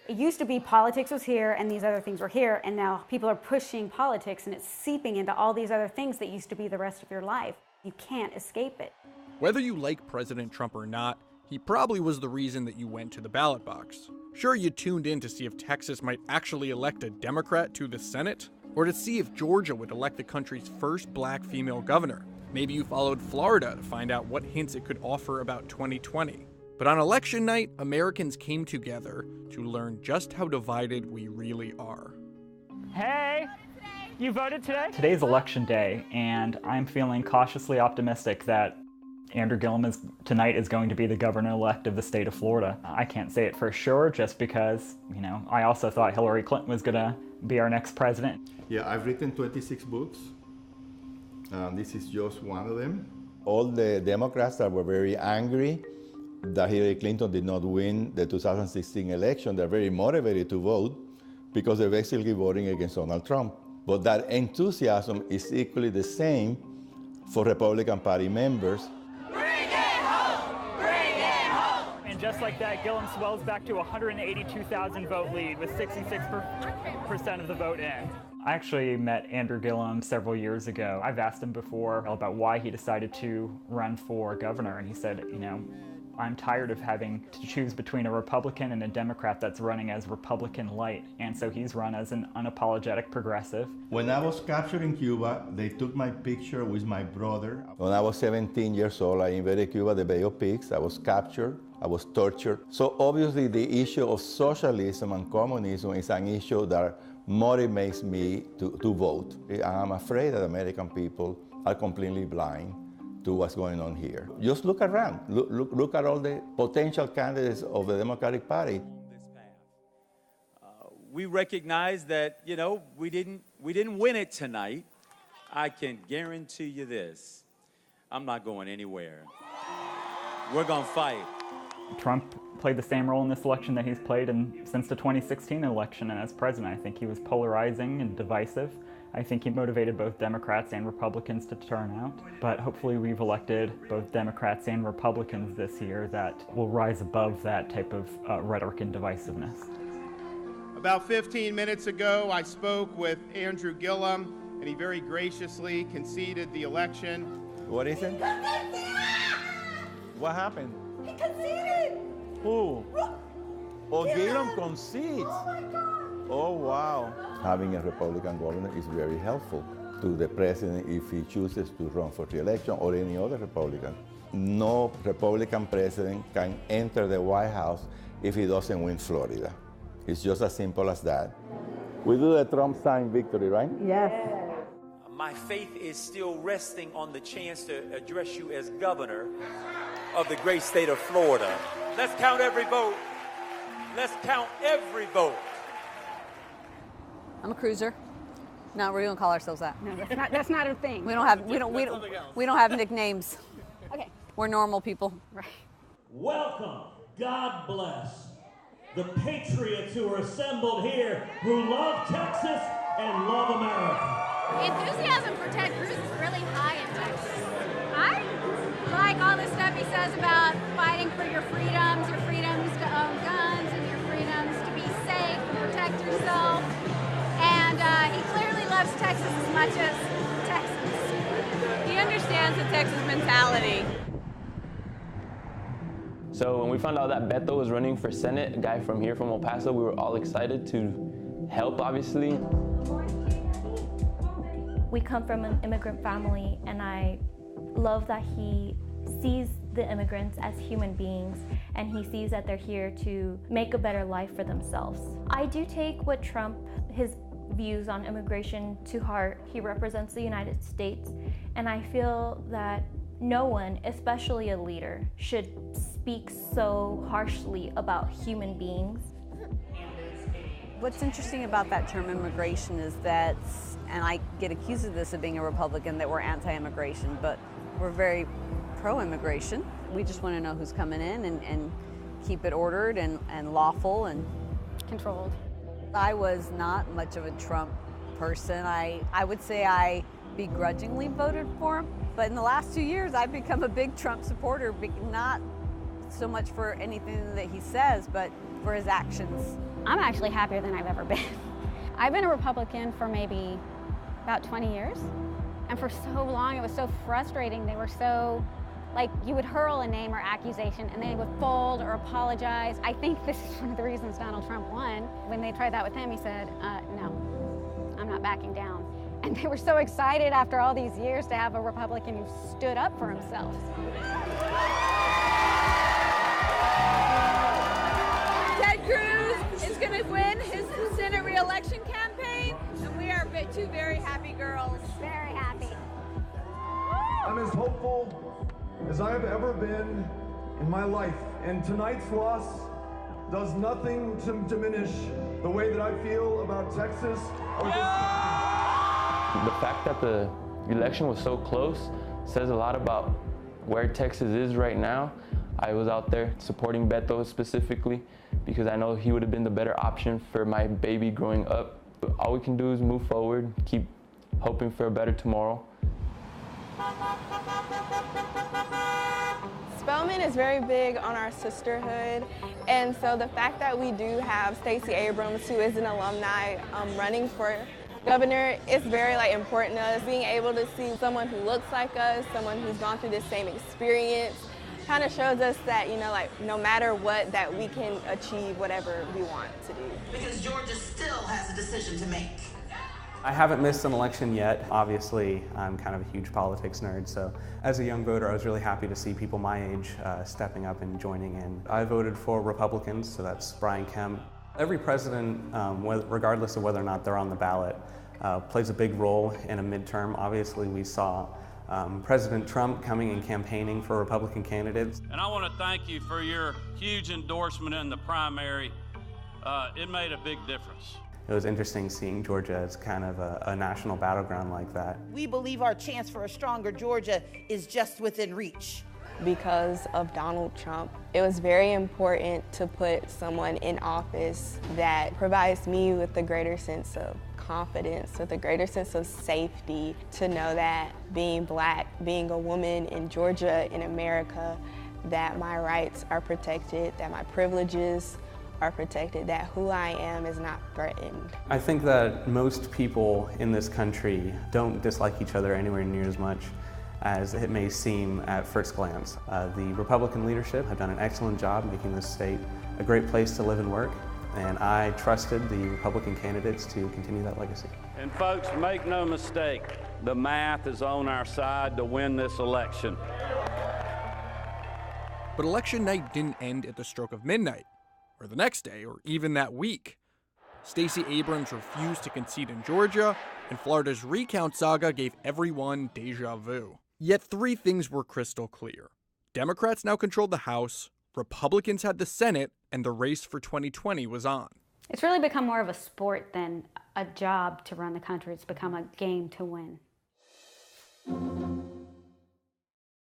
It used to be politics was here and these other things were here, and now people are pushing politics and it's seeping into all these other things that used to be the rest of your life. You can't escape it. Whether you like President Trump or not, he probably was the reason that you went to the ballot box. Sure, you tuned in to see if Texas might actually elect a Democrat to the Senate, or to see if Georgia would elect the country's first black female governor. Maybe you followed Florida to find out what hints it could offer about 2020. But on election night, Americans came together to learn just how divided we really are. Hey, you voted today? Today's election day, and I'm feeling cautiously optimistic that Andrew Gillum tonight is going to be the governor-elect of the state of Florida. I can't say it for sure just because, I also thought Hillary Clinton was gonna be our next president. Yeah, I've written 26 books. This is just one of them. All the Democrats that were very angry that Hillary Clinton did not win the 2016 election, they're very motivated to vote because they're basically voting against Donald Trump. But that enthusiasm is equally the same for Republican Party members. Just like that, Gillum swells back to 182,000 vote lead with 66% of the vote in. I actually met Andrew Gillum several years ago. I've asked him before about why he decided to run for governor, and he said, I'm tired of having to choose between a Republican and a Democrat that's running as Republican light, and so he's run as an unapologetic progressive. When I was captured in Cuba, they took my picture with my brother. When I was 17 years old, I invaded Cuba, the Bay of Pigs. I was captured, I was tortured. So obviously the issue of socialism and communism is an issue that motivates me to vote. I'm afraid that American people are completely blind to what's going on here. Just look around. Look at all the potential candidates of the Democratic Party. We recognize that, we didn't win it tonight. I can guarantee you this. I'm not going anywhere. We're gonna fight. Trump played the same role in this election that he's played since the 2016 election, and as president, I think he was polarizing and divisive. I think he motivated both Democrats and Republicans to turn out, but hopefully we've elected both Democrats and Republicans this year that will rise above that type of rhetoric and divisiveness. About 15 minutes ago, I spoke with Andrew Gillum, and he very graciously conceded the election. What is it? What happened? He conceded! Who? Oh, Gillum concedes. Oh my God! Oh, wow. Having a Republican governor is very helpful to the president if he chooses to run for re-election or any other Republican. No Republican president can enter the White House if he doesn't win Florida. It's just as simple as that. We do the Trump sign victory, right? Yes. My faith is still resting on the chance to address you as governor of the great state of Florida. Let's count every vote. Let's count every vote. I'm a cruiser. No, we don't call ourselves that. No, that's not a thing. We don't have nicknames. Okay. We're normal people. Right. Welcome, God bless, the patriots who are assembled here who love Texas and love America. Enthusiasm for Ted Cruz is really high in Texas. I like all the stuff he says about fighting for your freedoms to own guns, and your freedoms to be safe and protect yourself. And he clearly loves Texas as much as Texas. He understands the Texas mentality. So when we found out that Beto was running for Senate, a guy from here, from El Paso, we were all excited to help, obviously. We come from an immigrant family, and I love that he sees the immigrants as human beings, and he sees that they're here to make a better life for themselves. I do take what Trump, his views on immigration, to heart. He represents the United States, and I feel that no one, especially a leader, should speak so harshly about human beings. What's interesting about that term immigration is that, and I get accused of this of being a Republican, that we're anti-immigration, but we're very pro-immigration. We just want to know who's coming in and keep it ordered and lawful and Controlled. I was not much of a Trump person. I would say I begrudgingly voted for him, but in the last 2 years I've become a big Trump supporter, not so much for anything that he says, but for his actions. I'm actually happier than I've ever been. I've been a Republican for maybe about 20 years. And for so long, it was so frustrating. They were so, like, you would hurl a name or accusation and they would fold or apologize. I think this is one of the reasons Donald Trump won. When they tried that with him, he said, no, I'm not backing down. And they were so excited after all these years to have a Republican who stood up for himself. Ted Cruz is going to win his Senate re-election campaign, and we are two very happy girls. Very happy. I'm as hopeful as I have ever been in my life, and tonight's loss does nothing to diminish the way that I feel about Texas or this country. The fact that the election was so close says a lot about where Texas is right now. I was out there supporting Beto specifically because I know he would have been the better option for my baby growing up. All we can do is move forward, keep hoping for a better tomorrow. Spelman is very big on our sisterhood, and so the fact that we do have Stacey Abrams, who is an alumni, running for governor is very important to us. Being able to see someone who looks like us, someone who's gone through the same experience, kind of shows us that, no matter what, that we can achieve whatever we want to do. Because Georgia still has a decision to make. I haven't missed an election yet. Obviously, I'm kind of a huge politics nerd, so as a young voter, I was really happy to see people my age stepping up and joining in. I voted for Republicans, so that's Brian Kemp. Every president, regardless of whether or not they're on the ballot, plays a big role in a midterm. Obviously, we saw President Trump coming and campaigning for Republican candidates. And I want to thank you for your huge endorsement in the primary. It made a big difference. It was interesting seeing Georgia as kind of a national battleground like that. We believe our chance for a stronger Georgia is just within reach. Because of Donald Trump, it was very important to put someone in office that provides me with a greater sense of confidence, with a greater sense of safety, to know that being Black, being a woman in Georgia, in America, that my rights are protected, that my privileges are protected, that who I am is not threatened. I think that most people in this country don't dislike each other anywhere near as much as it may seem at first glance. The Republican leadership have done an excellent job making this state a great place to live and work, and I trusted the Republican candidates to continue that legacy. And folks, make no mistake, the math is on our side to win this election. But election night didn't end at the stroke of midnight, or the next day, or even that week. Stacey Abrams refused to concede in Georgia, and Florida's recount saga gave everyone deja vu. Yet three things were crystal clear. Democrats now controlled the House, Republicans had the Senate, and the race for 2020 was on. It's really become more of a sport than a job to run the country. It's become a game to win.